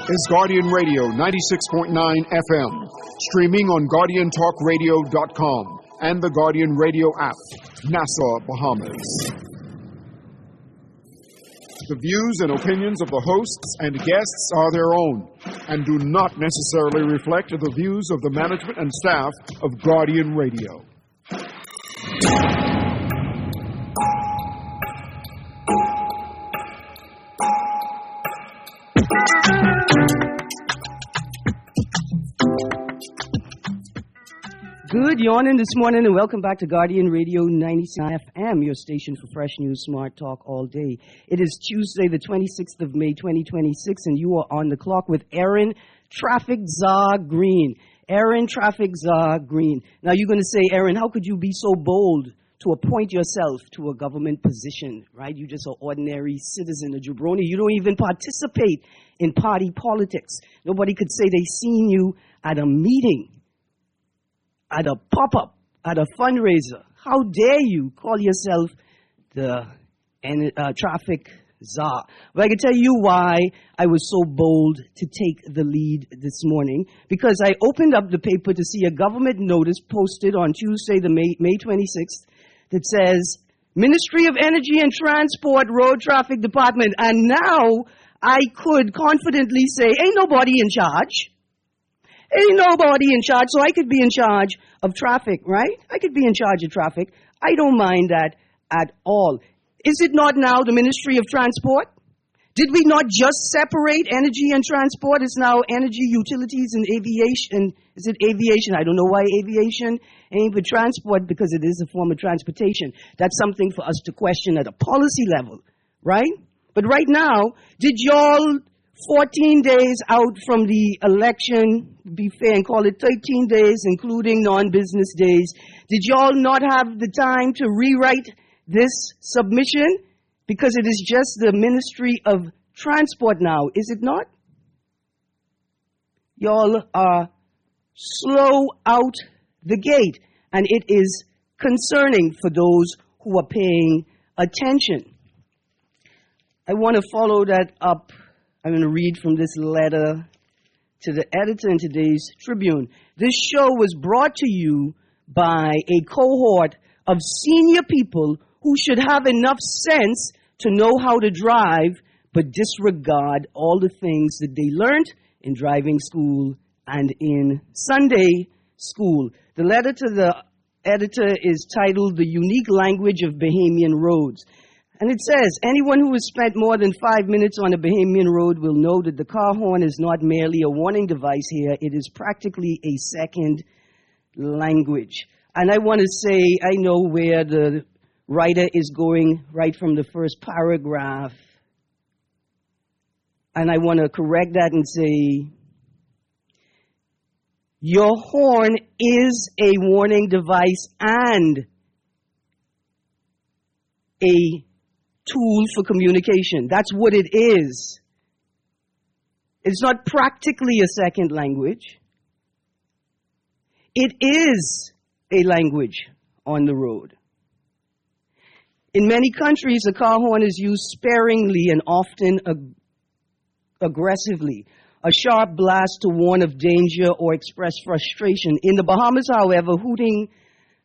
is Guardian Radio 96.9 FM, streaming on GuardianTalkRadio.com and the Guardian Radio app, Nassau, Bahamas. The views and opinions of the hosts and guests are their own and do not necessarily reflect the views of the management and staff of Guardian Radio. Good yawning this morning and welcome back to Guardian Radio 96 FM, your station for fresh news, smart talk all day. It is Tuesday, the 26th of May, 2026, and you are on the clock with Erin Traffic Czar Greene. Erin Traffic Czar Greene. Now you're going to say, Erin, how could you be so bold to appoint yourself to a government position, right? You're just an ordinary citizen, a jabroni. You don't even participate in party politics. Nobody could say they seen you at a meeting, at a pop-up, at a fundraiser. How dare you call yourself the traffic czar? Well, I can tell you why I was so bold to take the lead this morning. Because I opened up the paper to see a government notice posted on Tuesday, the May 26th, that says, Ministry of Energy and Transport Road Traffic Department. And now I could confidently say, ain't nobody in charge. Ain't nobody in charge, so I could be in charge of traffic, right? I could be in charge of traffic. I don't mind that at all. Is it not now the Ministry of Transport? Did we not just separate energy and transport? It's now energy, utilities, and aviation. Is it aviation? I don't know why aviation ain't but transport, because it is a form of transportation. That's something for us to question at a policy level, right? But right now, did y'all 14 days out from the election, be fair and call it 13 days, including non-business days, did y'all not have the time to rewrite this submission? Because it is just the Ministry of Transport now, is it not? Y'all are slow out the gate, and it is concerning for those who are paying attention. I want to follow that up. I'm going to read from this letter to the editor in today's Tribune. This show was brought to you by a cohort of senior people who should have enough sense to know how to drive, but disregard all the things that they learned in driving school and in Sunday school. The letter to the editor is titled The Unique Language of Bahamian Roads. And it says, anyone who has spent more than 5 minutes on a Bahamian road will know that the car horn is not merely a warning device here. It is practically a second language. And I want to say, I know where the writer is going right from the first paragraph. And I want to correct that and say, your horn is a warning device and a tool for communication. That's what it is. It's not practically a second language. It is a language on the road. In many countries, a car horn is used sparingly and often aggressively. A sharp blast to warn of danger or express frustration. In the Bahamas, however, hooting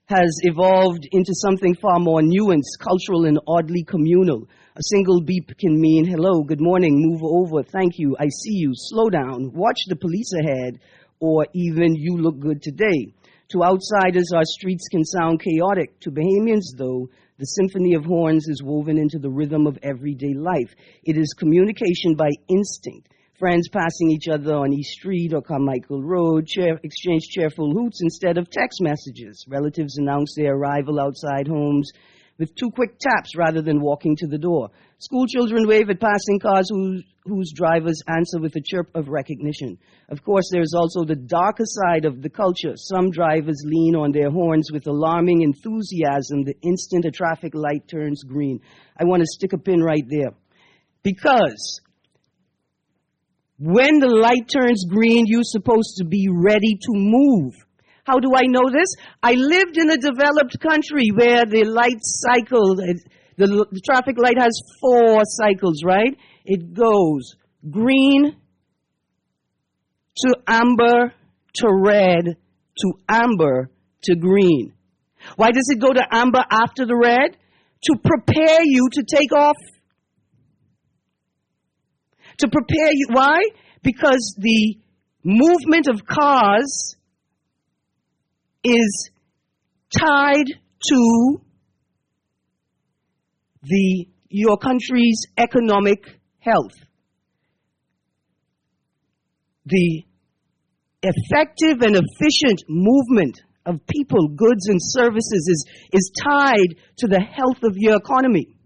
has evolved into something far more nuanced, cultural, and oddly communal. A single beep can mean, hello, good morning, move over, thank you, I see you, slow down, watch the police ahead, or even you look good today. To outsiders, our streets can sound chaotic. To Bahamians, though, the symphony of horns is woven into the rhythm of everyday life. It is communication by instinct. Friends passing each other on East Street or Carmichael Road exchange cheerful hoots instead of text messages. Relatives announce their arrival outside homes with 2 quick taps rather than walking to the door. School children wave at passing cars whose drivers answer with a chirp of recognition. Of course, there is also the darker side of the culture. Some drivers lean on their horns with alarming enthusiasm the instant a traffic light turns green. I want to stick a pin right there. Because when the light turns green, you're supposed to be ready to move. How do I know this? I lived in a developed country where the light cycle, the traffic light has 4 cycles, right? It goes green, to amber to red to amber to green. Why does it go to amber after the red? To prepare you to take off. To prepare you. Why? Because the movement of cars is tied to your country's economic health. The effective and efficient movement of people, goods, and services is tied to the health of your economy.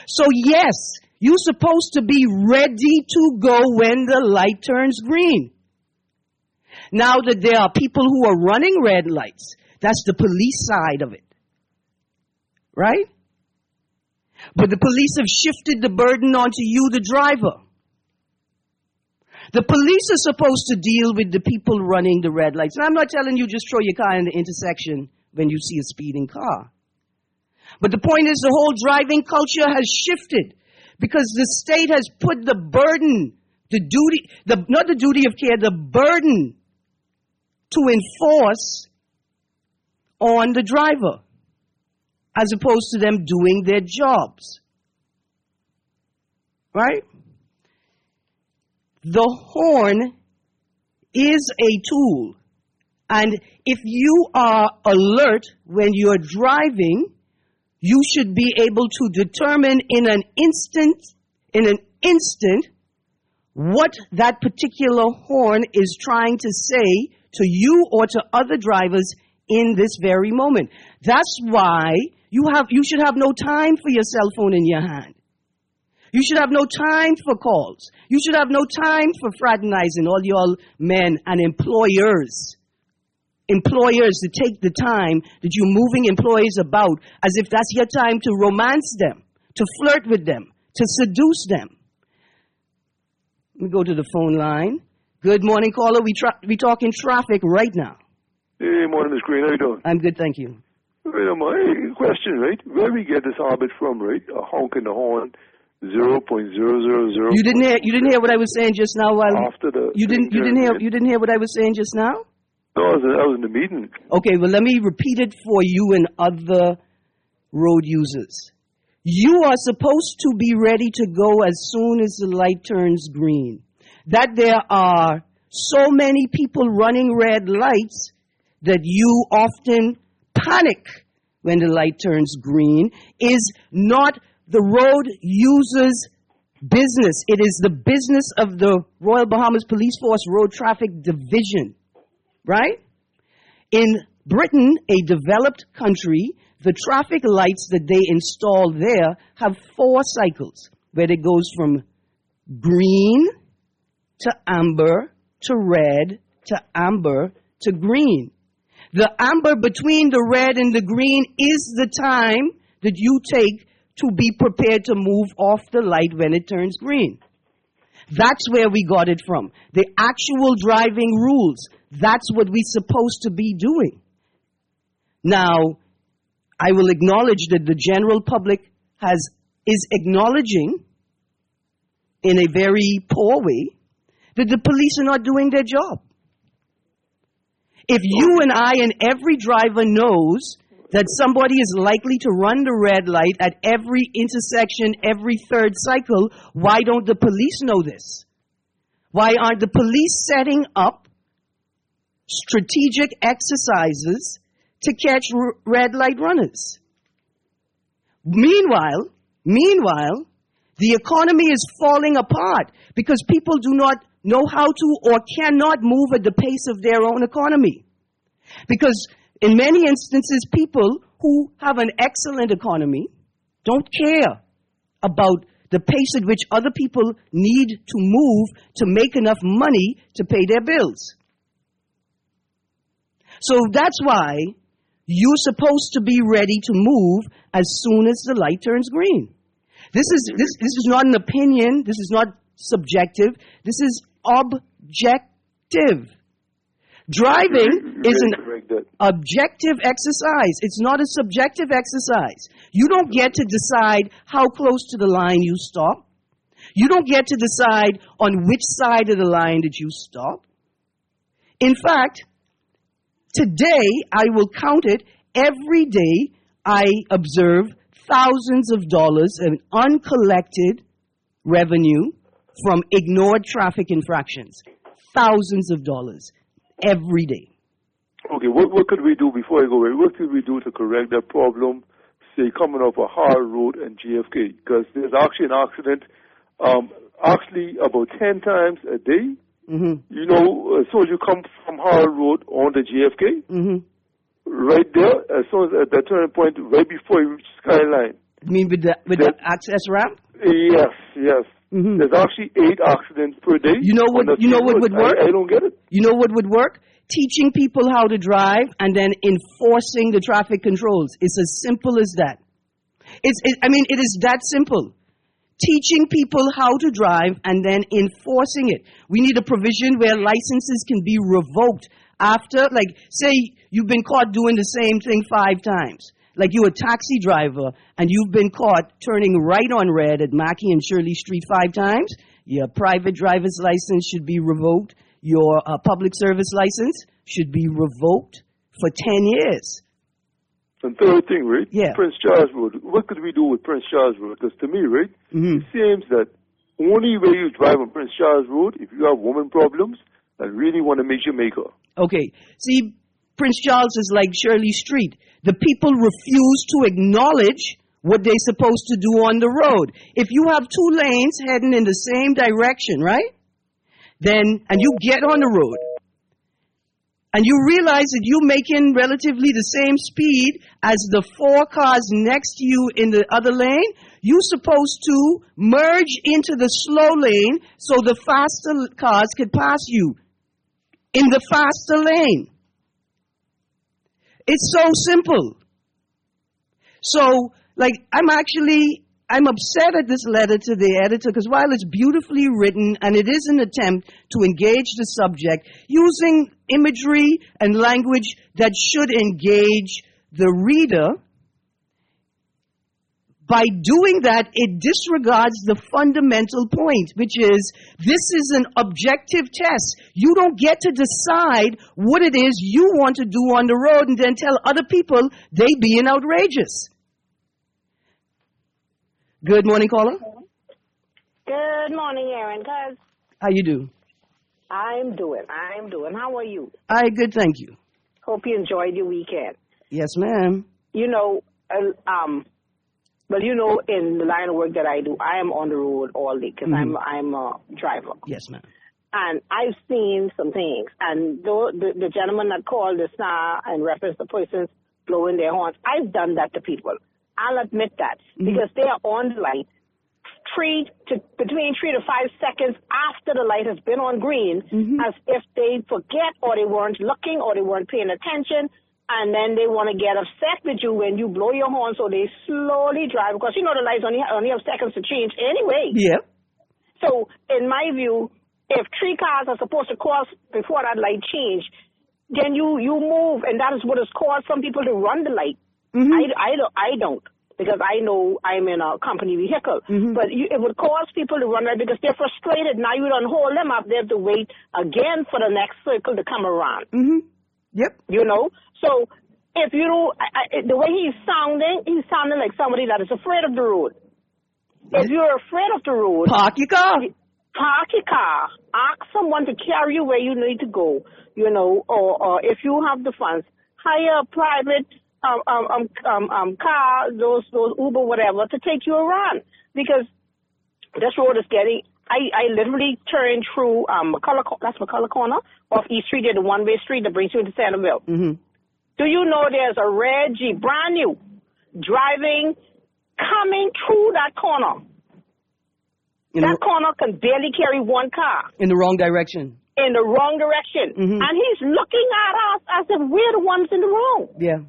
So yes, you're supposed to be ready to go when the light turns green. Now that there are people who are running red lights, that's the police side of it. Right? But the police have shifted the burden onto you, the driver. The police are supposed to deal with the people running the red lights. And I'm not telling you just throw your car in the intersection when you see a speeding car. But the point is the whole driving culture has shifted because the state has put the burden, not the duty of care, the burden to enforce on the driver as opposed to them doing their jobs. Right? The horn is a tool. And if you are alert when you're driving, you should be able to determine in an instant, what that particular horn is trying to say to you or to other drivers in this very moment. That's why you should have no time for your cell phone in your hand. You should have no time for calls. You should have no time for fraternizing, all y'all men and employers. Employers to take the time that you're moving employees about as if that's your time to romance them, to flirt with them, to seduce them. Let me go to the phone line. Good morning, caller. We talking traffic right now. Hey, morning, Ms. Greene. How you doing? I'm good, thank you. Right, my question, right? Where we get this habit from, right? A honk in the horn, 0.000. You didn't hear what I was saying just now. After the you didn't hear what I was saying just now. No, I was in the meeting. Okay, well let me repeat it for you and other road users. You are supposed to be ready to go as soon as the light turns green. That there are so many people running red lights that you often panic when the light turns green is not the road user's business. It is the business of the Royal Bahamas Police Force Road Traffic Division, right? In Britain, a developed country, the traffic lights that they install there have 4 cycles where it goes from green to amber to red to amber to green. The amber between the red and the green is the time that you take to be prepared to move off the light when it turns green. That's where we got it from. The actual driving rules. That's what we're supposed to be doing. Now, I will acknowledge that the general public is acknowledging in a very poor way that the police are not doing their job. If you and I and every driver knows that somebody is likely to run the red light at every intersection, every third cycle, why don't the police know this? Why aren't the police setting up strategic exercises to catch red light runners? Meanwhile, the economy is falling apart because people do not know how to or cannot move at the pace of their own economy. Because in many instances, people who have an excellent economy don't care about the pace at which other people need to move to make enough money to pay their bills. So that's why you're supposed to be ready to move as soon as the light turns green. This is not an opinion. This is not subjective. This is objective. Driving is an objective exercise. It's not a subjective exercise. You don't get to decide how close to the line you stop. You don't get to decide on which side of the line did you stop. In fact, today, I will count it, every day I observe thousands of dollars in uncollected revenue from ignored traffic infractions. Thousands of dollars every day. Okay, what could we do before I go away? What could we do to correct that problem, say, coming off a hard road in JFK? Because there's actually an accident, actually about 10 times a day. Mm-hmm. You know, as soon as you come from hard road on the JFK, right there, as soon as at that turning point, right before you reach Skyline. You mean with the access ramp? Yes. There's actually 8 accidents per day. You know what would work? I don't get it. You know what would work? Teaching people how to drive and then enforcing the traffic controls. It's as simple as that. It is that simple. Teaching people how to drive and then enforcing it. We need a provision where licenses can be revoked after, like, say you've been caught doing the same thing 5 times. Like you're a taxi driver and you've been caught turning right on red at Mackey and Shirley Street 5 times. Your private driver's license should be revoked. Your public service license should be revoked for 10 years. And third thing, right? Yeah. Prince Charles Road. What could we do with Prince Charles Road? Because to me, right, it seems that only way you drive on Prince Charles Road if you have woman problems and really want to make Jamaica. Okay. See, Prince Charles is like Shirley Street. The people refuse to acknowledge what they're supposed to do on the road. If you have 2 lanes heading in the same direction, right? Then, and you get on the road, and you realize that you're making relatively the same speed as the 4 cars next to you in the other lane, you're supposed to merge into the slow lane so the faster cars could pass you in the faster lane. It's so simple. So, like, I'm upset at this letter to the editor because while it's beautifully written and it is an attempt to engage the subject using imagery and language that should engage the reader, by doing that, it disregards the fundamental point, which is this is an objective test. You don't get to decide what it is you want to do on the road and then tell other people they being outrageous. Good morning, caller. Good morning, Erin. How you do? I'm doing. How are you? Good, thank you. Hope you enjoyed your weekend. Yes, ma'am. You know, well, you know, in the line of work that I do, I am on the road all day because I'm a driver. Yes, ma'am. And I've seen some things. And the gentleman that called just now and referenced the persons blowing their horns, I've done that to people. I'll admit that because they are on the light between 3 to 5 seconds after the light has been on green, as if they forget or they weren't looking or they weren't paying attention. And then they want to get upset with you when you blow your horn, so they slowly drive because you know the lights only have seconds to change anyway. Yeah. So in my view, if 3 cars are supposed to cross before that light change, then you move, and that is what has caused some people to run the light. I don't because I know I'm in a company vehicle. But it would cause people to run right because they're frustrated. Now you don't hold them up; they have to wait again for the next circle to come around. Yep. You know. So if you know the way he's sounding like somebody that is afraid of the road. If you're afraid of the road, park your car. Park your car. Ask someone to carry you where you need to go. You know, or if you have the funds, hire a private car, those Uber, whatever, to take you around because this road is getting. I literally turned through McCullough Corner off East Street, the one-way street that brings you into Centerville. Do you know there's a red Jeep, brand new, coming through that corner? That corner can barely carry 1 car. In the wrong direction. In the wrong direction. And he's looking at us as if we're the ones in the wrong. Yeah.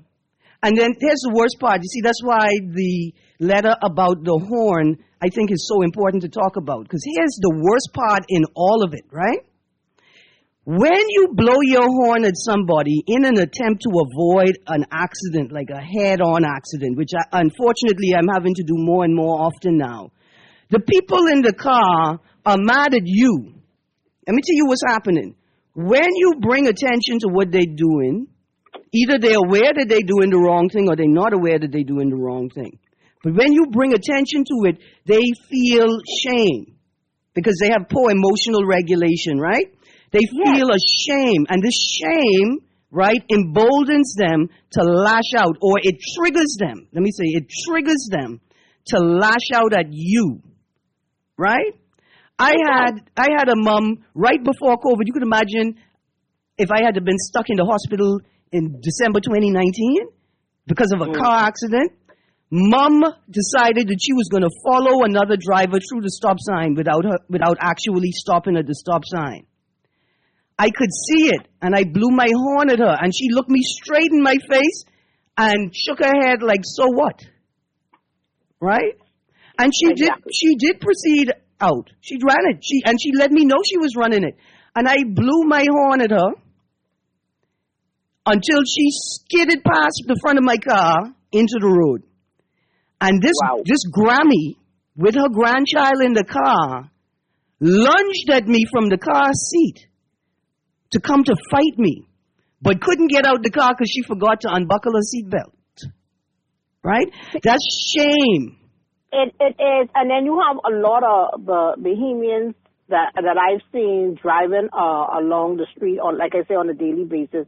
And then here's the worst part. You see, that's why the letter about the horn, I think, is so important to talk about. Because here's the worst part in all of it, right? When you blow your horn at somebody in an attempt to avoid an accident, like a head-on accident, which unfortunately I'm having to do more and more often now, The people in the car are mad at you. Let me tell you what's happening. When you bring attention to what they're doing, either they're aware that they're doing the wrong thing or they're not aware that they're doing the wrong thing. But when you bring attention to it, they feel shame because they have poor emotional regulation, right? They feel a shame, and this shame, right, emboldens them to lash out, or it triggers them. Let me say, it triggers them to lash out at you, right? I had a mom right before COVID. You could imagine if I had been stuck in the hospital in December 2019 because of a car accident. Mom decided that she was going to follow another driver through the stop sign without actually stopping at the stop sign. I could see it, and I blew my horn at her, and she looked me straight in my face and shook her head like, so what? Right? And she did proceed out. She ran it. She let me know she was running it. And I blew my horn at her until she skidded past the front of my car into the road. And this Grammy, with her grandchild in the car, lunged at me from the car seat to come to fight me, but couldn't get out the car because she forgot to unbuckle her seatbelt. Right? That's shame. It is, and then you have a lot of Bahamians that I've seen driving along the street, or like I say, on a daily basis,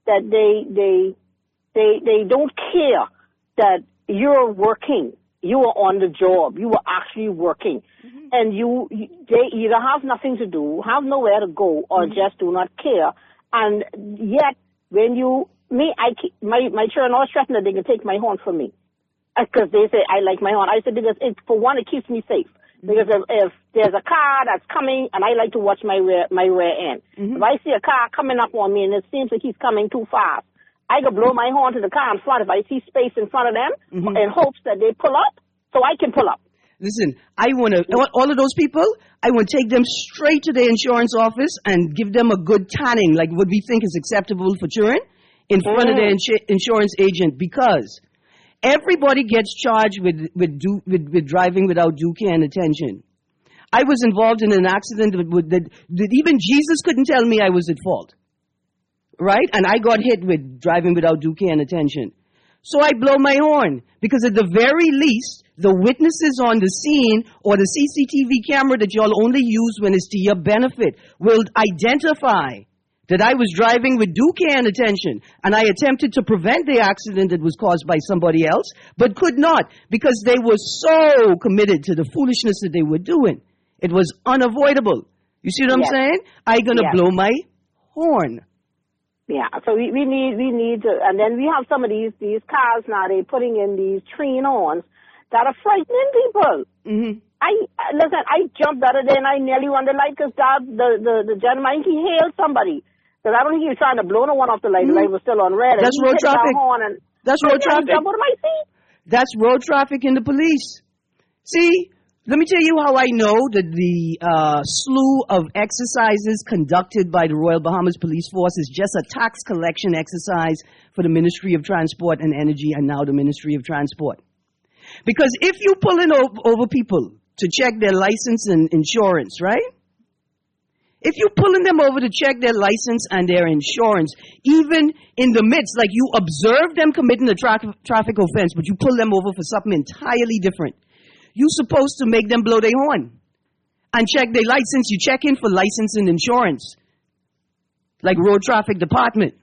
that they don't care that you're working, you are on the job, you are actually working, and they either have nothing to do, have nowhere to go, or just do not care. And yet, when my children always threaten that they can take my horn from me. Because they say, I like my horn. I said, because for one, it keeps me safe. Because if there's a car that's coming, and I like to watch my rear end. If I see a car coming up on me, and it seems like he's coming too fast, I can blow my horn to the car in front if I see space in front of them in hopes that they pull up so I can pull up. Listen, all of those people, I want to take them straight to the insurance office and give them a good tanning, like what we think is acceptable for children, in front of the insurance agent, because everybody gets charged with driving without due care and attention. I was involved in an accident that even Jesus couldn't tell me I was at fault. Right? And I got hit with driving without due care and attention. So I blow my horn, because at the very least, the witnesses on the scene or the CCTV camera that y'all only use when it's to your benefit will identify that I was driving with due care and attention, and I attempted to prevent the accident that was caused by somebody else, but could not, because they were so committed to the foolishness that they were doing. It was unavoidable. You see what I'm saying? I'm going to blow my horn. Yeah, so we need to, and then we have some of these cars now, they're putting in these train horns that are frightening people. Listen, I jumped the other day and I nearly won the light because the gentleman, he hailed somebody. Because I don't think he was trying to blow no one off the light. The light was still on red. That's road traffic. That's road traffic. Jump out of my seat. That's road traffic in the police. See, let me tell you how I know that the slew of exercises conducted by the Royal Bahamas Police Force is just a tax collection exercise for the Ministry of Transport and Energy, and now the Ministry of Transport. Because if you pull in over people to check their license and insurance, right? If you're pulling them over to check their license and their insurance, even in the midst, like you observe them committing a traffic offense, but you pull them over for something entirely different, you're supposed to make them blow their horn and check their license. You check in for license and insurance, like Road Traffic Department,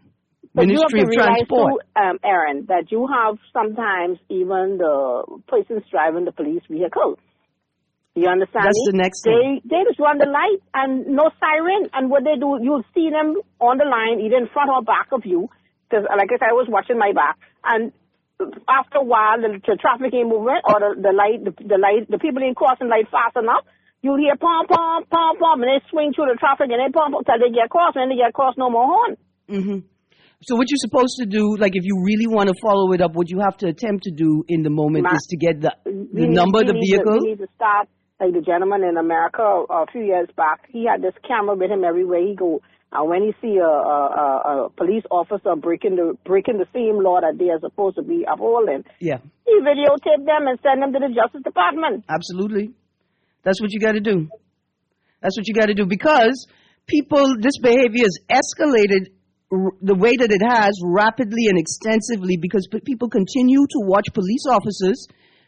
but Ministry of Transport. Too, Erin, that you have sometimes even the persons driving the police vehicle. You understand? That's the next thing. They just run the light and no siren, and what they do, you'll see them on the line, either in front or back of you. Because, like I said, I was watching my back, and after a while, the traffic ain't moving, or the people ain't crossing light fast enough. You'll hear pom pom pom pom, and they swing through the traffic, and they pom pom till they get across, and then they get across, no more horn. So what you're supposed to do, like if you really want to follow it up, what you have to attempt to do in the moment is to get the number of the vehicle. We need to start, like the gentleman in America a few years back. He had this camera with him everywhere he go. And when he see a police officer breaking the same law that they are supposed to be upholding, he videotaped them and sent them to the Justice Department. Absolutely. That's what you got to do. That's what you got to do because this behavior has escalated the way that it has rapidly and extensively because people continue to watch police officers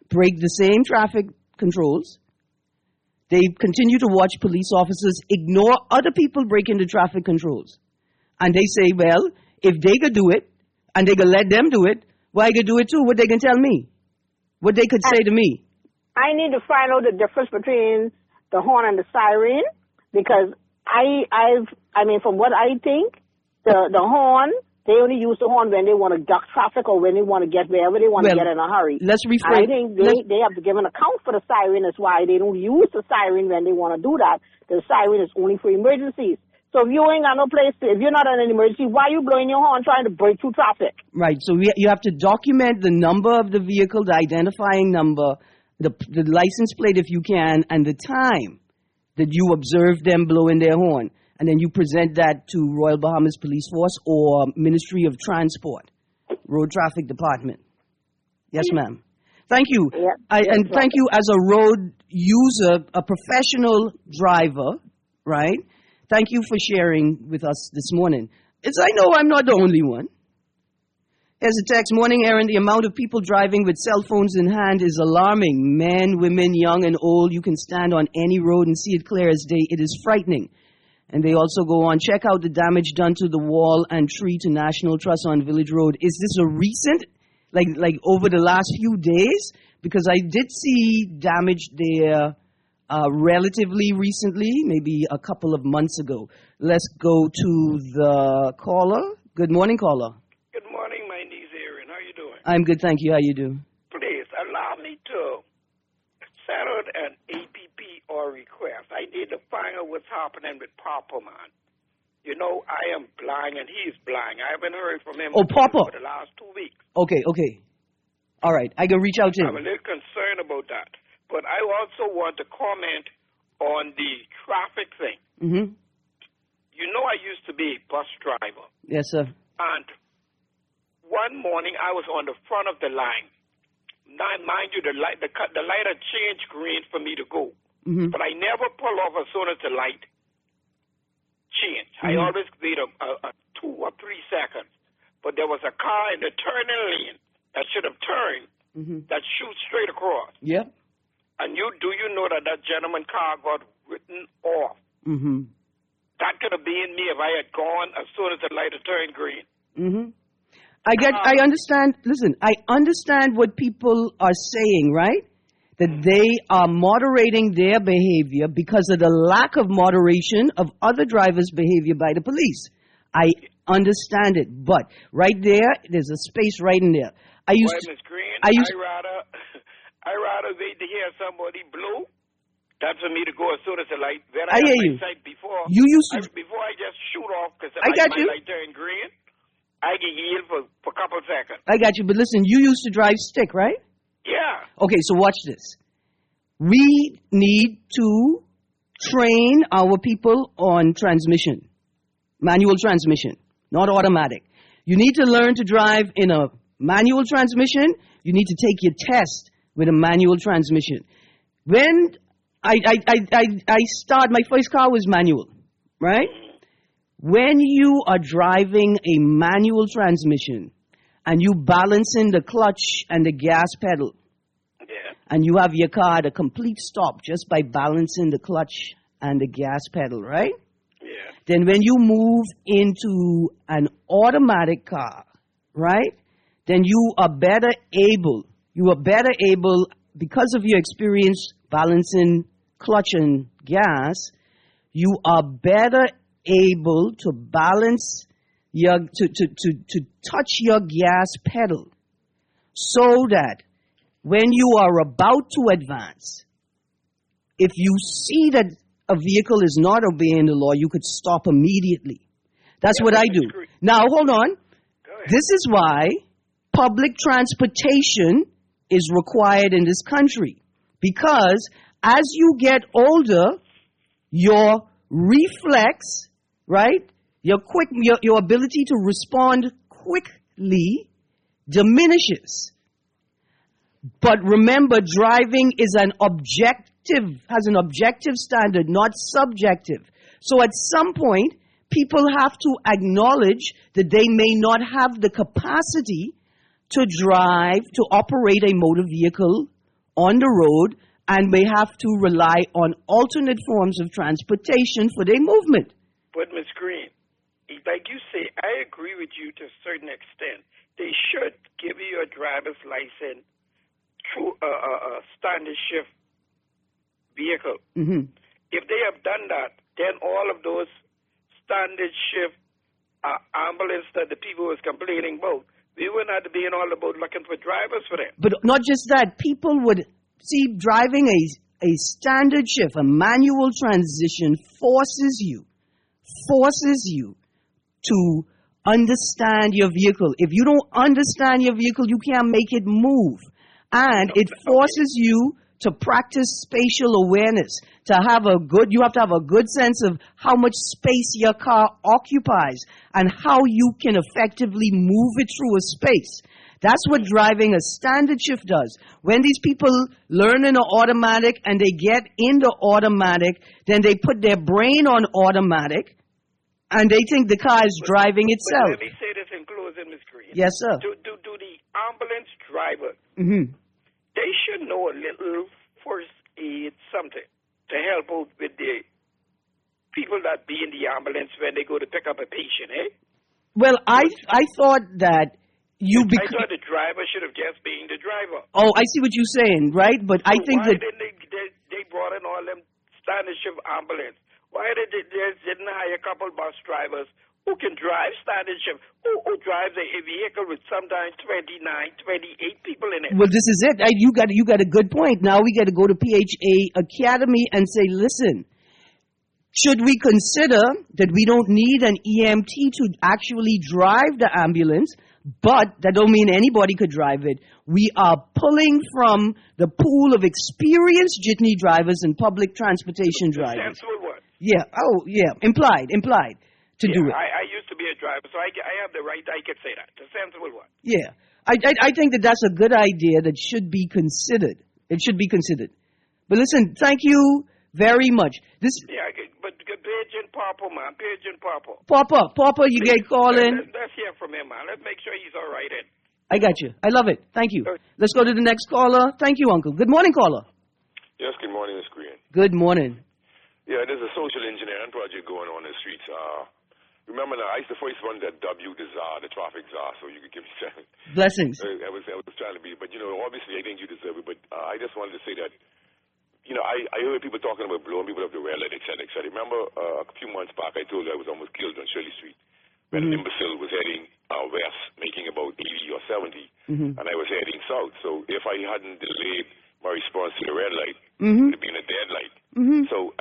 break the same traffic controls. They continue to watch police officers ignore other people breaking the traffic controls. And they say, well, if they could do it and they could let them do it, well, I could do it too. What they can tell me? What they could say to me? I need to find out the difference between the horn and the siren because from what I think, the horn, they only use the horn when they want to duck traffic or when they want to get wherever they want to get in a hurry. Let's rephrase. I think they have to give an account for the siren. That's why they don't use the siren when they want to do that. The siren is only for emergencies. So if you ain't got no place if you're not in an emergency, why are you blowing your horn trying to break through traffic? Right. So you have to document the number of the vehicle, the identifying number, the license plate if you can, and the time that you observed them blowing their horn. And then you present that to Royal Bahamas Police Force or Ministry of Transport, Road Traffic Department. Yes, ma'am. Thank you. And thank you as a road user, a professional driver, right? Thank you for sharing with us this morning. I know I'm not the only one. Here's a text. Morning, Erin. The amount of people driving with cell phones in hand is alarming. Men, women, young and old. You can stand on any road and see it clear as day. It is frightening. And they also go on, check out the damage done to the wall and tree to National Trust on Village Road. Is this a recent, like over the last few days? Because I did see damage there relatively recently, maybe a couple of months ago. Let's go to the caller. Good morning, caller. Good morning, my niece Erin. How you doing? I'm good, thank you. How you do? Please allow me to settle an APP or request. I need to find out what's happening with Papa, man. You know, I am blind and he's blind. I haven't heard from him for the last 2 weeks. Okay. All right. I can reach out to him. I'm a little concerned about that. But I also want to comment on the traffic thing. Mm-hmm. You know, I used to be a bus driver. Yes, sir. And one morning I was on the front of the line. Now, mind you, the light had changed green for me to go. Mm-hmm. But I never pull off as soon as the light changed. Mm-hmm. I always wait a 2 or 3 seconds. But there was a car in the turning lane that should have turned that shoots straight across. Yep. And do you know that gentleman's car got written off? Mm-hmm. That could have been me if I had gone as soon as the light had turned green. Mm-hmm. I understand. Listen, I understand what people are saying, right? That they are moderating their behavior because of the lack of moderation of other drivers' behavior by the police. I understand it, but right there's a space right in there. Miss Green, I'd rather wait to hear somebody blow. That's for me to go as soon as the light. Then I hear you. Before I just shoot off because my light turned green. I can yield for a couple of seconds. I got you, but listen, you used to drive stick, right? Yeah. Okay, so watch this. We need to train our people on transmission, manual transmission, not automatic. You need to learn to drive in a manual transmission. You need to take your test with a manual transmission. When I started, my first car was manual, right? When you are driving a manual transmission and you balancing the clutch and the gas pedal, and you have your car at a complete stop just by balancing the clutch and the gas pedal, right? Yeah. Then when you move into an automatic car, right, then you are better able, because of your experience balancing clutch and gas, you are better able to balance to touch your gas pedal so that when you are about to advance, if you see that a vehicle is not obeying the law, you could stop immediately. That's what I do. Now, hold on. This is why public transportation is required in this country. Because as you get older, your reflex, right, your ability to respond quickly diminishes. But remember, driving is an objective has an objective standard, not subjective. So at some point, people have to acknowledge that they may not have the capacity to drive, to operate a motor vehicle on the road, and may have to rely on alternate forms of transportation for their movement. But, Ms. Greene, like you say, I agree with you to a certain extent. They should give you a driver's license through a standard shift vehicle. Mm-hmm. If they have done that, then all of those standard shift ambulance that the people was complaining about, we wouldn't have to be in all about looking for drivers for them. But not just that, people would see driving a standard shift, a manual transition forces you to understand your vehicle. If you don't understand your vehicle, you can't make it move. And it forces you to practice spatial awareness. You have to have a good sense of how much space your car occupies and how you can effectively move it through a space. That's what driving a standard shift does. When these people learn in an automatic and they get into automatic, then they put their brain on automatic and they think the car is driving itself. Let me say this in closing, Ms. Greene. Yes, sir. Do the ambulance driver, Mm-hmm. they should know a little first aid something to help out with the people that be in the ambulance when they go to pick up a patient, eh? Well, I thought that I thought the driver should have just been the driver. Oh, I see what you're saying, right? But so I think why that didn't they brought in all them standard shift ambulance? Why didn't hire a couple bus drivers who can drive standard shift, who drives a vehicle with sometimes 29, 28 people in it? Well, this is it. You got a good point. Now we got to go to PHA Academy and say, listen, should we consider that we don't need an EMT to actually drive the ambulance, but that don't mean anybody could drive it. We are pulling from the pool of experienced jitney drivers and public transportation drivers. Sensible one. Yeah. Oh, yeah. Implied to do it. I used to be a driver, so I have the right. I could say that. It's a sensible one. Yeah. I think that's a good idea that should be considered. It should be considered. But listen, thank you very much. But Pigeon Papa, man. Pigeon Papa. Papa, you get calling. Let's hear from him, man. Let's make sure he's all right. I got you. I love it. Thank you. Let's go to the next caller. Thank you, Uncle. Good morning, caller. Yes, good morning, Ms. Greene. Good morning. Yeah, there's a social engineering project going on in the streets. Remember now, I used to first run that W, the czar, the traffic czar, so you could give me seven. Blessings. I was trying to be, but, obviously I think you deserve it, but I just wanted to say that, I heard people talking about blowing people up the red light, et cetera, et cetera. Remember a few months back, I told you I was almost killed on Shirley Street when an imbecile was heading west, making about 80 or 70, and I was heading south. So if I hadn't delayed my response to the red light, it would have been a dead light. So,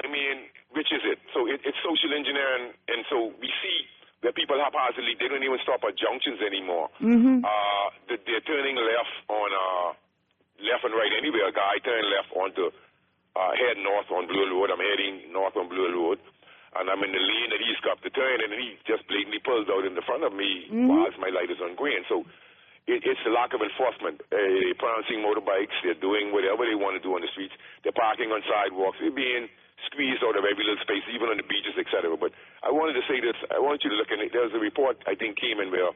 which is it? So it's social engineering, and so we see that people haphazardly, they don't even stop at junctions anymore. They're turning left on left and right anywhere. A guy turning left onto head north on Blue Road. I'm heading north on Blue Road, and I'm in the lane that he's got to turn, and he just blatantly pulls out in the front of me while my light is on green. So it's a lack of enforcement. They're pouncing motorbikes. They're doing whatever they want to do on the streets. They're parking on sidewalks. They're being squeezed out of every little space, even on the beaches, etc. But I wanted to say this. I want you to look at it. There's a report, I think, came in where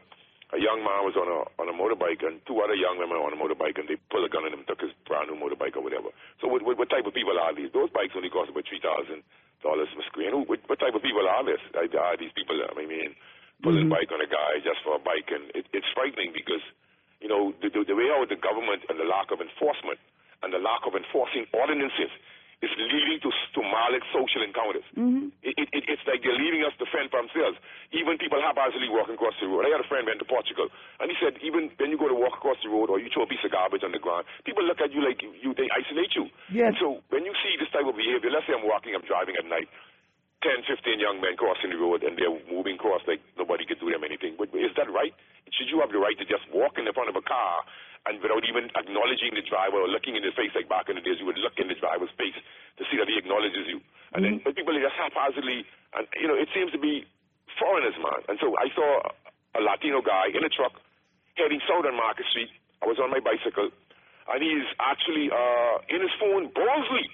a young man was on a motorbike, and two other young women on a motorbike, and they pulled a gun on him, took his brand new motorbike or whatever. So what type of people are these? Those bikes only cost about $3,000, Ms. Greene. What type of people are this? Are these people, pulling a bike on a guy just for a bike? And it's frightening because, the way how the government and the lack of enforcement and the lack of enforcing ordinances is leading to mild social encounters. It's like they're leaving us to fend for themselves. Even people haphazardly walking across the road. I had a friend went to Portugal, and he said even when you go to walk across the road or you throw a piece of garbage on the ground, people look at you like they isolate you. Yes. And so when you see this type of behavior, let's say I'm driving at night, 10, 15 young men crossing the road, and they're moving across like nobody could do them anything. But is that right? Should you have the right to just walk in the front of a car and without even acknowledging the driver or looking in his face like back in the days, you would look in the driver's face to see that he acknowledges you. And then but people just haphazardly, and it seems to be foreigners, man. And so I saw a Latino guy in a truck heading south on Market Street. I was on my bicycle, and he's actually in his phone boldly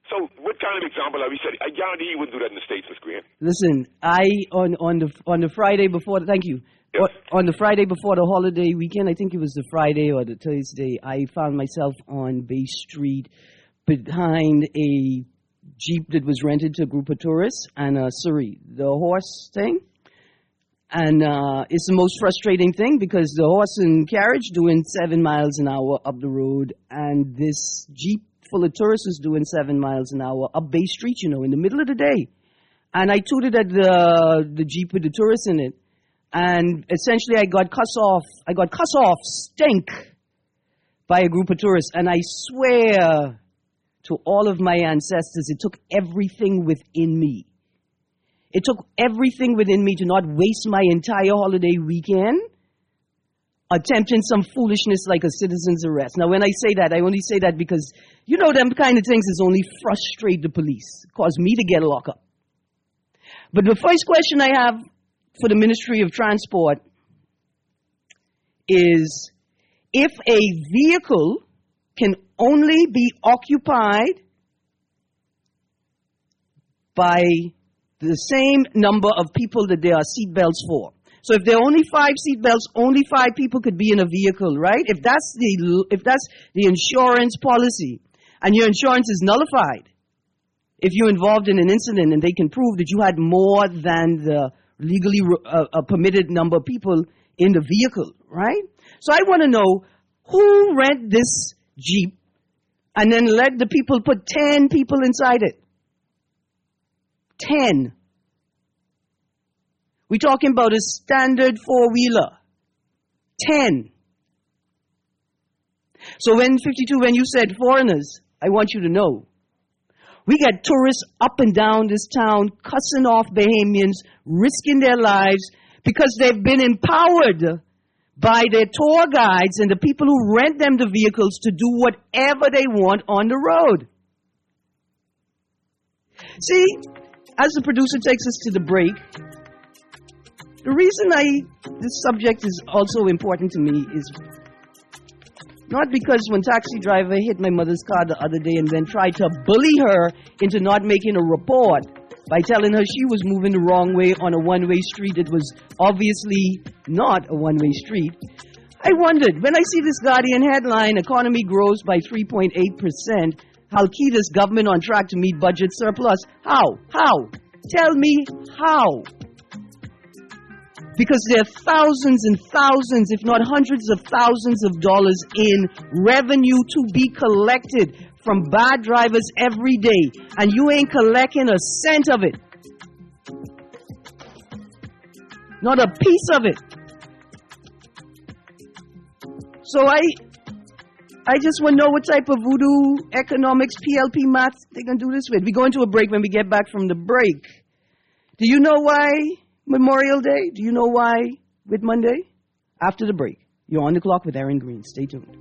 So what kind of example are we setting? I guarantee you wouldn't do that in the States, Ms. Greene. Listen, on the Friday before, thank you. Yes. On the Friday before the holiday weekend, I think it was the Friday or the Thursday, I found myself on Bay Street behind a Jeep that was rented to a group of tourists and a Surrey, the horse thing. And it's the most frustrating thing because the horse and carriage doing 7 miles an hour up the road, and this Jeep full of tourists is doing 7 miles an hour up Bay Street, in the middle of the day. And I tooted at the Jeep with the tourists in it. And essentially I got cuss off stink by a group of tourists. And I swear to all of my ancestors, it took everything within me. It took everything within me to not waste my entire holiday weekend attempting some foolishness like a citizen's arrest. Now, when I say that, I only say that because, them kind of things is only frustrate the police, cause me to get locked up. But the first question I have for the Ministry of Transport is, if a vehicle can only be occupied by the same number of people that there are seat belts for. So if there are only 5 seat belts, only 5 people could be in a vehicle, right? If that's the insurance policy, and your insurance is nullified if you're involved in an incident and they can prove that you had more than the legally permitted number of people in the vehicle, right? So I want to know who rent this Jeep and then let the people put 10 people inside it. 10. We're talking about a standard 4-wheeler. 10. So when you said foreigners, I want you to know, we got tourists up and down this town cussing off Bahamians, risking their lives because they've been empowered by their tour guides and the people who rent them the vehicles to do whatever they want on the road. See, as the producer takes us to the break, the reason this subject is also important to me is not because one taxi driver hit my mother's car the other day and then tried to bully her into not making a report by telling her she was moving the wrong way on a one-way street that was obviously not a one-way street. I wondered, when I see this Guardian headline, economy grows by 3.8%, Halkida's government on track to meet budget surplus. How? Tell me how. Because there are thousands and thousands, if not hundreds of thousands of dollars in revenue to be collected from bad drivers every day, and you ain't collecting a cent of it. Not a piece of it. So I just want to know what type of voodoo economics, PLP math they're going to do this with. We go into a break. When we get back from the break, do you know why Memorial Day? Do you know why with Monday? After the break. You're on the clock with Erin Greene. Stay tuned.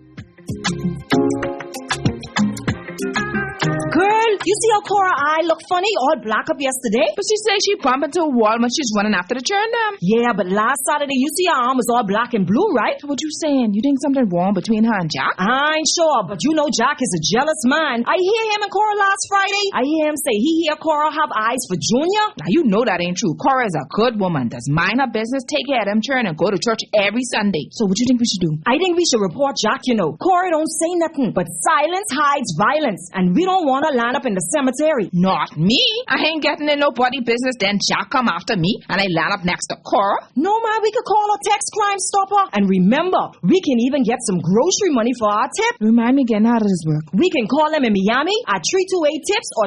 Girl, you see how Cora eye look funny, all black up yesterday? But she said she bumped into a wall when she's running after the churn dam. Yeah, but last Saturday, you see her arm was all black and blue, right? What you saying? You think something wrong between her and Jack? I ain't sure, but you know Jack is a jealous man. I hear him and Cora last Friday. I hear him say he hear Cora have eyes for Junior. Now, you know that ain't true. Cora is a good woman. Does mind her business, take care of them churn, and go to church every Sunday. So what you think we should do? I think we should report Jack, Cora don't say nothing, but silence hides violence, and we don't want to line up in the cemetery. Not me. I ain't getting in nobody business. Then Jack come after me and I land up next to Cora. No, man, we could call a text Crime Stopper. And remember, we can even get some grocery money for our tip. Remind me again, how does this work? We can call them in Miami at 328-TIPS or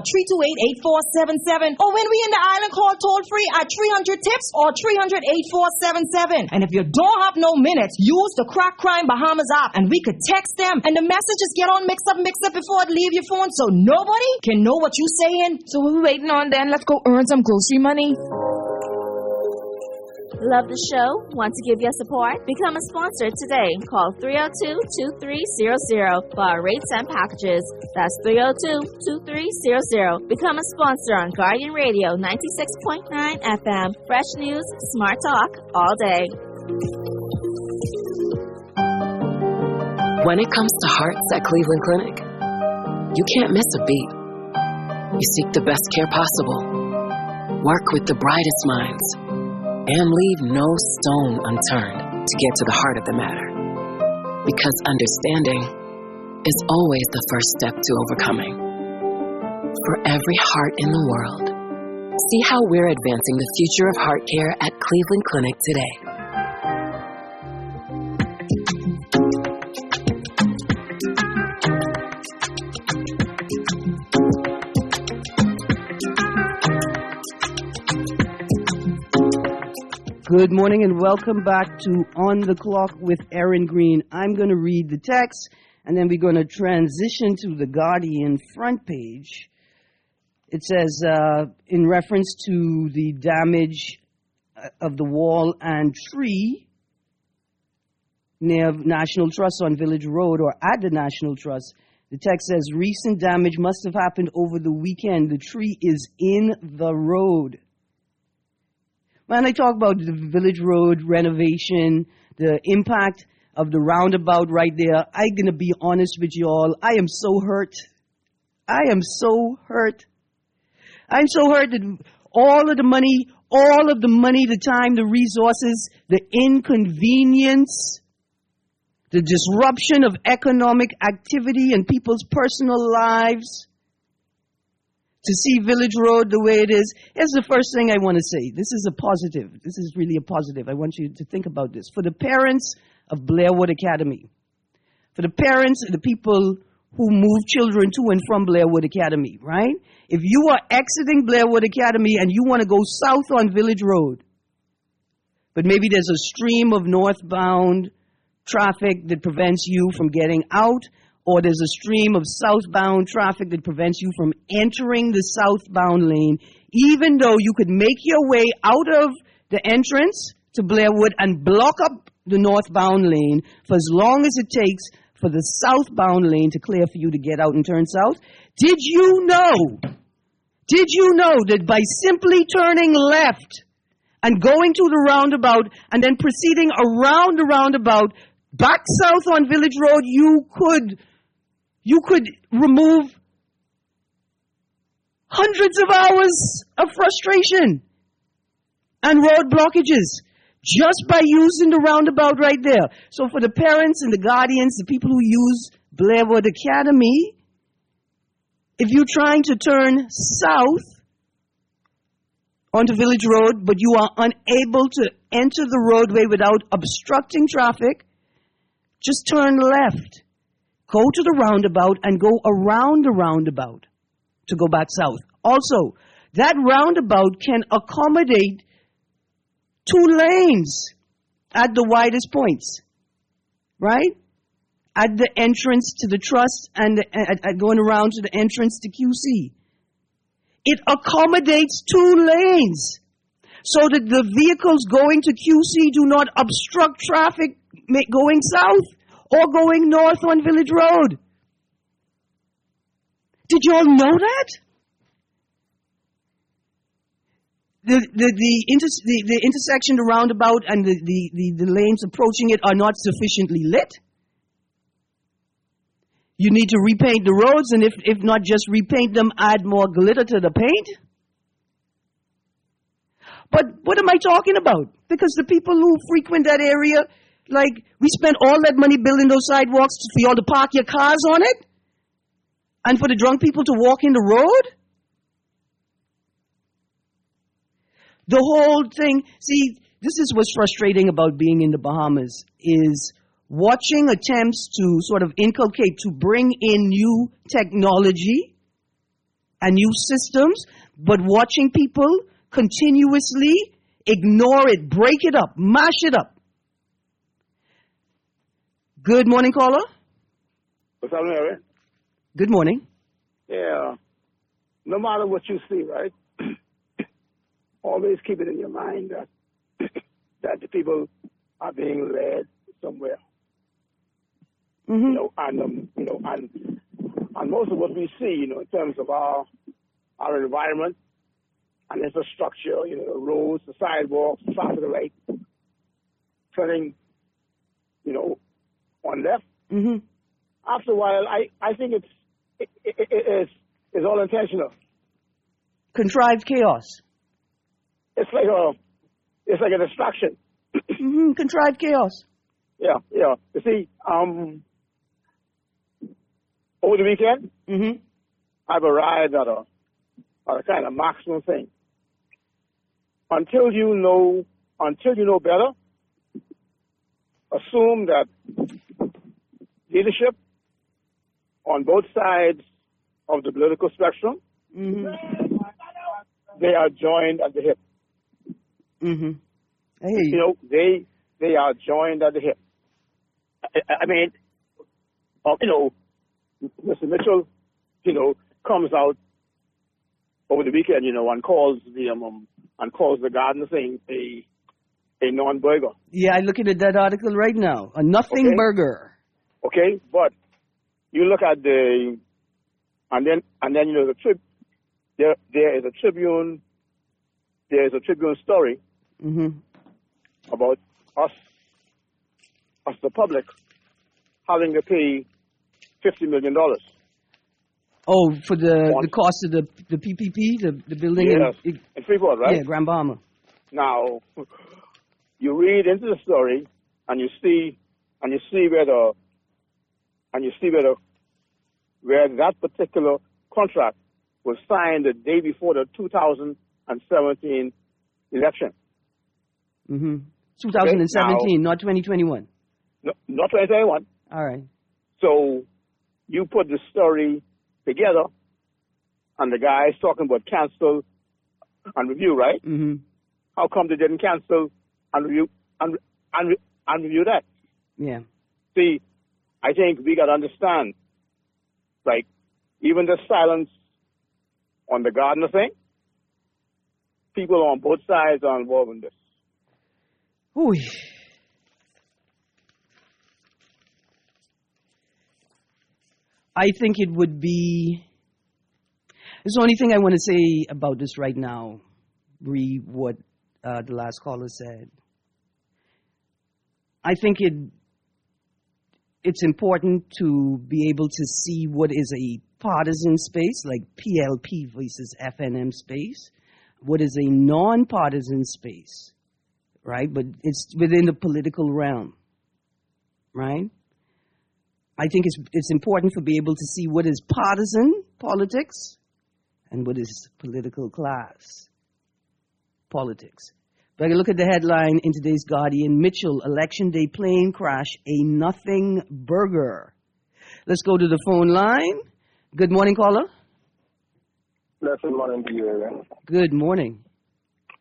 328-8477. Or when we in the island, call toll free at 300-TIPS or 300-8477. And if you don't have no minutes, use the Crack Crime Bahamas app and we could text them and the messages get all mixed up before it leave your phone so nobody can know what you saying. So what we waiting on then? Let's go earn some grocery money. Love the show? Want to give your support? Become a sponsor today. Call 302-2300 for our rates and packages. That's 302-2300. Become a sponsor on Guardian Radio 96.9 FM. Fresh news, smart talk, all day. When it comes to hearts at Cleveland Clinic, you can't miss a beat. You seek the best care possible, work with the brightest minds, and leave no stone unturned to get to the heart of the matter. Because understanding is always the first step to overcoming. For every heart in the world, see how we're advancing the future of heart care at Cleveland Clinic today. Good morning and welcome back to On the Clock with Erin Greene. I'm going to read the text and then we're going to transition to the Guardian front page. It says, in reference to the damage of the wall and tree near National Trust on Village Road or at the National Trust, the text says, recent damage must have happened over the weekend. The tree is in the road. When I talk about the Village Road renovation, the impact of the roundabout right there, I'm going to be honest with you all. I am so hurt. I am so hurt. I'm so hurt that all of the money, the time, the resources, the inconvenience, the disruption of economic activity and people's personal lives, to see Village Road the way it is. Here's the first thing I want to say. This is a positive. This is really a positive. I want you to think about this. For the parents of Blairwood Academy, for the parents and the people who move children to and from Blairwood Academy, right? If you are exiting Blairwood Academy and you want to go south on Village Road, but maybe there's a stream of northbound traffic that prevents you from getting out, or there's a stream of southbound traffic that prevents you from entering the southbound lane, even though you could make your way out of the entrance to Blairwood and block up the northbound lane for as long as it takes for the southbound lane to clear for you to get out and turn south. Did you know that by simply turning left and going to the roundabout and then proceeding around the roundabout back south on Village Road, you could remove hundreds of hours of frustration and road blockages just by using the roundabout right there. So for the parents and the guardians, the people who use Blairwood Academy, if you're trying to turn south onto Village Road, but you are unable to enter the roadway without obstructing traffic, just turn left. Go to the roundabout and go around the roundabout to go back south. Also, that roundabout can accommodate 2 lanes at the widest points, right? At the entrance to the trust and going around to the entrance to QC. It accommodates 2 lanes so that the vehicles going to QC do not obstruct traffic going south or going north on Village Road. Did you all know that? The intersection, the roundabout, and the lanes approaching it are not sufficiently lit. You need to repaint the roads, and if not just repaint them, add more glitter to the paint. But what am I talking about? Because the people who frequent that area, like, we spent all that money building those sidewalks for y'all to park your cars on it? And for the drunk people to walk in the road? The whole thing, see, this is what's frustrating about being in the Bahamas, is watching attempts to sort of inculcate, to bring in new technology and new systems, but watching people continuously ignore it, break it up, mash it up. Good morning, caller. What's up, Mary? Good morning. Yeah. No matter what you see, right? Always keep it in your mind that that the people are being led somewhere. Mm-hmm. And most of what we see, in terms of our environment and infrastructure, the roads, the sidewalks, the traffic light, turning, on left. Mm-hmm. After a while, I think it's all intentional. Contrived chaos. It's like a distraction. Contrived chaos. Yeah. You see, over the weekend, I've arrived at a kind of maximum thing. Until you know better, assume that leadership on both sides of the political spectrum, they are joined at the hip. They are joined at the hip. I mean, Mr. Mitchell, comes out over the weekend, and calls the garden thing a non-burger. Yeah, I'm looking at that article right now. A nothing burger. Okay, but you look at the the there is a Tribune. There is a Tribune story about us, the public, having to pay $50 million. Oh, for the cost of the PPP, the building in Freeport, right? Yeah, Grand Bahama. Now, you read into the story and you see where that particular contract was signed the day before the 2017 election. 2017, not 2021. No, not 2021. All right. So you put the story together, and the guy is talking about cancel and review, right? How come they didn't cancel and review that? Yeah. See, I think we got to understand, like, even the silence on the Gardner thing, people on both sides are involved in this. Ooh. I think it would be... There's the only thing I want to say about this right now, what the last caller said. I think it's important to be able to see what is a partisan space, like PLP versus FNM space, what is a non-partisan space, right? But it's within the political realm, right? I think it's important to be able to see what is partisan politics and what is political class politics. But I look at the headline in today's Guardian: Mitchell, Election Day plane crash, a nothing burger. Let's go to the phone line. Good morning, caller. Good morning to you, Erin. Good morning.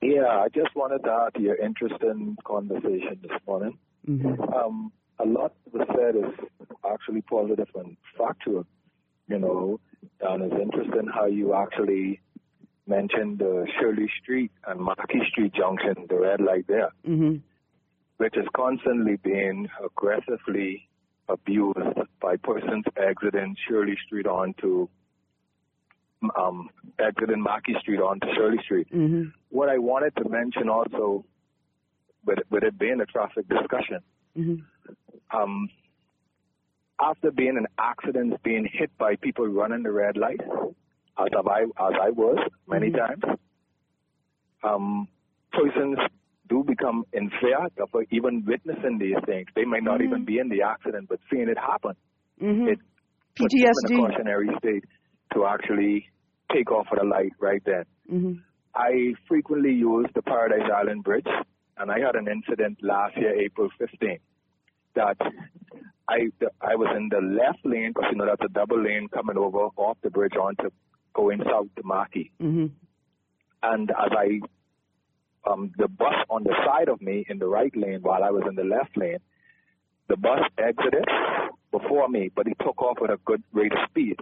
Yeah, I just wanted to add to your interesting conversation this morning. A lot was said is actually positive and factual, and it's interesting how you actually mentioned the Shirley Street and Marquis Street junction, the red light there, which is constantly being aggressively abused by persons exiting Shirley Street onto exiting Marquis Street onto Shirley Street. What I wanted to mention also, with it being a traffic discussion, after being in accidents, being hit by people running the red light, as I was many times, persons do become in fear of even witnessing these things. They may not even be in the accident, but seeing it happen, it puts them in a cautionary state to actually take off at a light right then. I frequently use the Paradise Island Bridge, and I had an incident last year, April 15th, that I was in the left lane, because that's a double lane coming over off the bridge onto going south to Marquis. And as the bus on the side of me in the right lane while I was in the left lane, the bus exited before me, but he took off at a good rate of speed.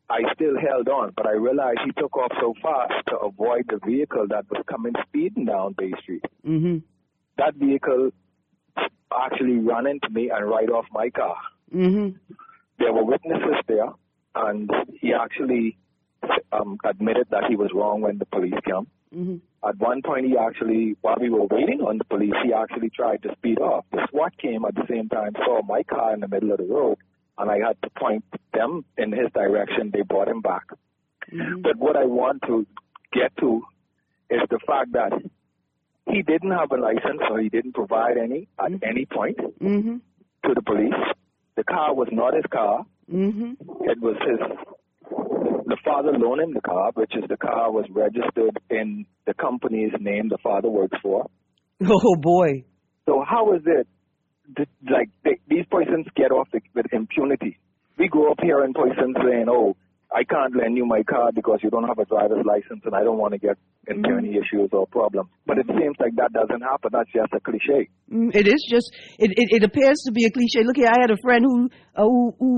I still held on, but I realized he took off so fast to avoid the vehicle that was coming speeding down Bay Street. That vehicle actually ran into me and right off my car. There were witnesses there, and he actually admitted that he was wrong when the police came. At one point, he actually, while we were waiting on the police, he actually tried to speed off. The SWAT came at the same time, saw my car in the middle of the road, and I had to point them in his direction. They brought him back. But what I want to get to is the fact that he didn't have a license, or he didn't provide any at any point to the police. The car was not his car. It was the father loaned him the car, which is the car was registered in the company's name the father works for. Oh, boy. So how is it that, these persons get off with impunity? We grow up here in persons saying, oh, I can't lend you my car because you don't have a driver's license and I don't want to get into any issues or problems. But it seems like that doesn't happen. That's just a cliche. It is just, it appears to be a cliche. Look here, I had a friend who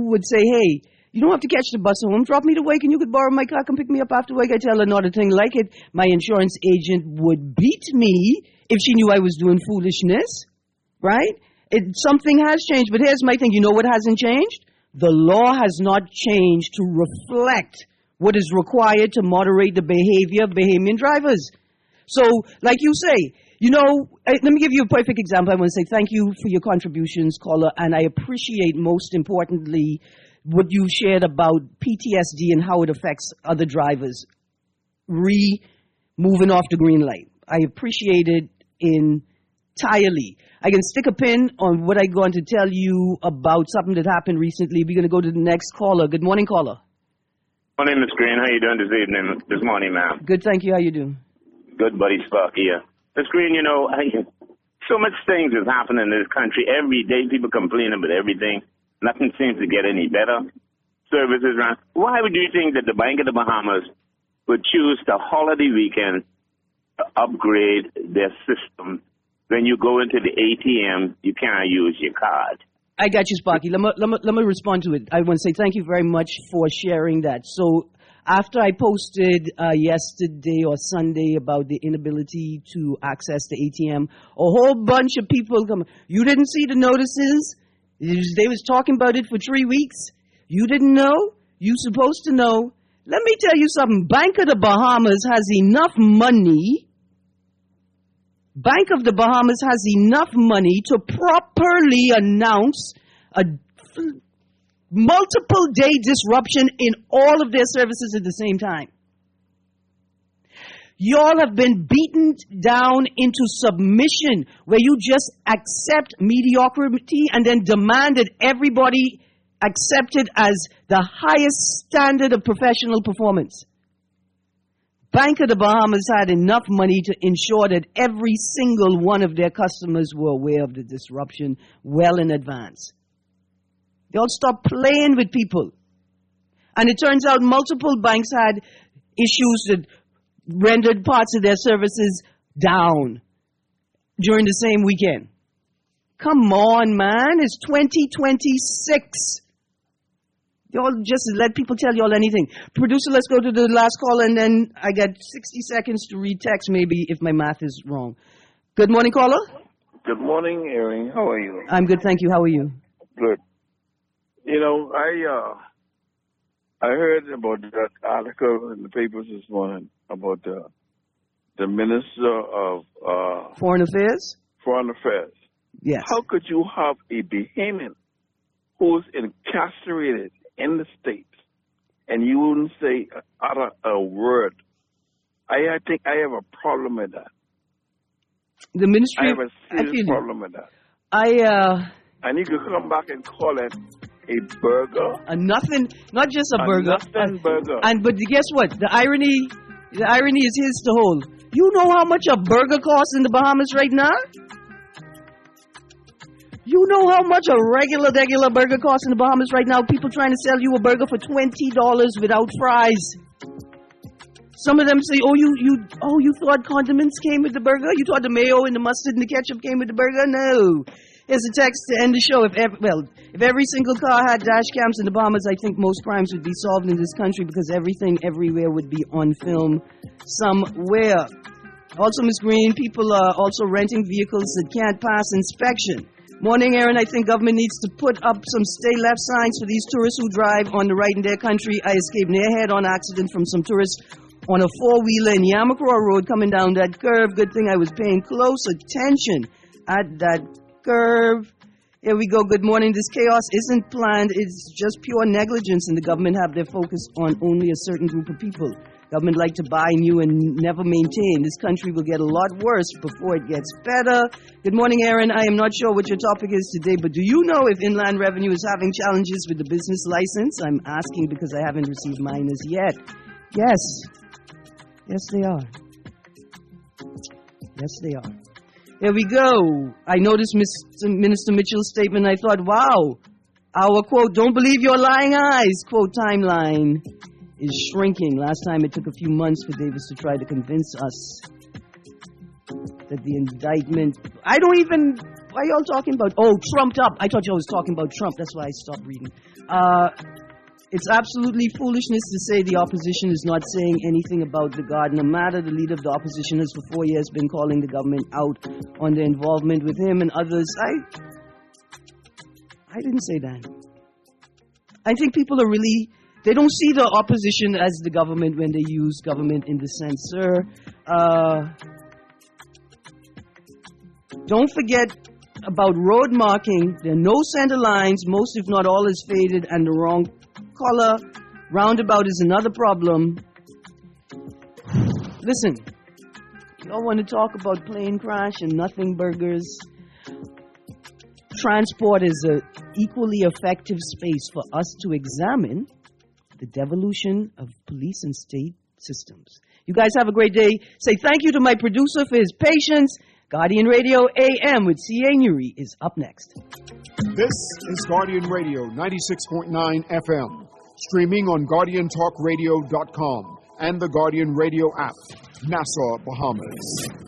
would say, hey, you don't have to catch the bus home. Drop me to work and you could borrow my car, come pick me up after work. I tell her not a thing like it. My insurance agent would beat me if she knew I was doing foolishness, right? Something has changed, but here's my thing. You know what hasn't changed? The law has not changed to reflect what is required to moderate the behavior of Bahamian drivers. So, like you say, let me give you a perfect example. I want to say thank you for your contributions, caller, and I appreciate most importantly what you shared about PTSD and how it affects other drivers moving off the green light. I appreciate it entirely. I can stick a pin on what I'm going to tell you about something that happened recently. We're going to go to the next caller. Good morning, caller. My name is Greene. How you doing this morning, ma'am? Good, thank you. How you doing? Good, buddy. Spark here. Ms. Greene, so much things is happening in this country. Every day people complaining about everything. Nothing seems to get any better. Services around. Why would you think that the Bank of the Bahamas would choose the holiday weekend to upgrade their system? When you go into the ATM, you can't use your card. I got you, Sparky. Let me respond to it. I want to say thank you very much for sharing that. So after I posted yesterday or Sunday about the inability to access the ATM, a whole bunch of people come. You didn't see the notices? They was talking about it for 3 weeks. You didn't know? You supposed to know. Let me tell you something. Bank of the Bahamas has enough money. Bank of the Bahamas has enough money to properly announce a multiple day disruption in all of their services at the same time. Y'all have been beaten down into submission where you just accept mediocrity and then demand that everybody accept it as the highest standard of professional performance. Bank of the Bahamas had enough money to ensure that every single one of their customers were aware of the disruption well in advance. They all stopped playing with people. And it turns out multiple banks had issues that rendered parts of their services down during the same weekend. Come on, man. It's 2026. Y'all just let people tell y'all anything. Producer, let's go to the last call, and then I got 60 seconds to read text, maybe, if my math is wrong. Good morning, caller. Good morning, Erin. How are you? I'm good, thank you. How are you? Good. I heard about that article in the papers this morning about the Minister of Foreign Affairs? Foreign Affairs. Yes. How could you have a Bahamian who's incarcerated in the States and you wouldn't say utter a word? I think I have a problem with that. The ministry. I have a serious problem with that. And you could come back and call it a burger. Not just a burger. Nothing burger. But guess what? The irony is his to hold. You know how much a burger costs in the Bahamas right now? You know how much a regular burger costs in the Bahamas right now? People trying to sell you a burger for $20 without fries. Some of them say, you thought condiments came with the burger? You thought the mayo and the mustard and the ketchup came with the burger? No. Here's a text to end the show. If every single car had dash cams in the Bahamas, I think most crimes would be solved in this country because everything everywhere would be on film somewhere. Also, Ms. Greene, people are also renting vehicles that can't pass inspection. Morning, Erin. I think government needs to put up some stay left signs for these tourists who drive on the right in their country. I escaped near head-on accident from some tourists on a four-wheeler in Yamakura Road coming down that curve. Good thing I was paying close attention at that curve. Here we go. Good morning. This chaos isn't planned. It's just pure negligence, and the government have their focus on only a certain group of people. Government like to buy new and never maintain. This country will get a lot worse before it gets better. Good morning, Erin. I am not sure what your topic is today, but do you know if Inland Revenue is having challenges with the business license? I'm asking because I haven't received mine as yet. Yes. Yes, they are. Yes, they are. Here we go. I noticed Minister Mitchell's statement. I thought, wow, our, quote, don't believe your lying eyes, quote, timeline is shrinking. Last time it took a few months for Davis to try to convince us that the indictment, why are y'all talking about, trumped up. I thought y'all was talking about Trump. That's why I stopped reading. It's absolutely foolishness to say the opposition is not saying anything about the Gardner matter. The leader of the opposition has for 4 years been calling the government out on their involvement with him and others. I didn't say that. I think people are really, they don't see the opposition as the government when they use government in the sense, sir. Don't forget about road marking. There are no center lines. Most, if not all, is faded and the wrong color. Roundabout is another problem. Listen, y'all want to talk about plane crash and nothing burgers. Transport is an equally effective space for us to examine the devolution of police and state systems. You guys have a great day. Say thank you to my producer for his patience. Guardian Radio AM with C.A. Nuri is up next. This is Guardian Radio 96.9 FM, streaming on GuardianTalkRadio.com and the Guardian Radio app, Nassau, Bahamas.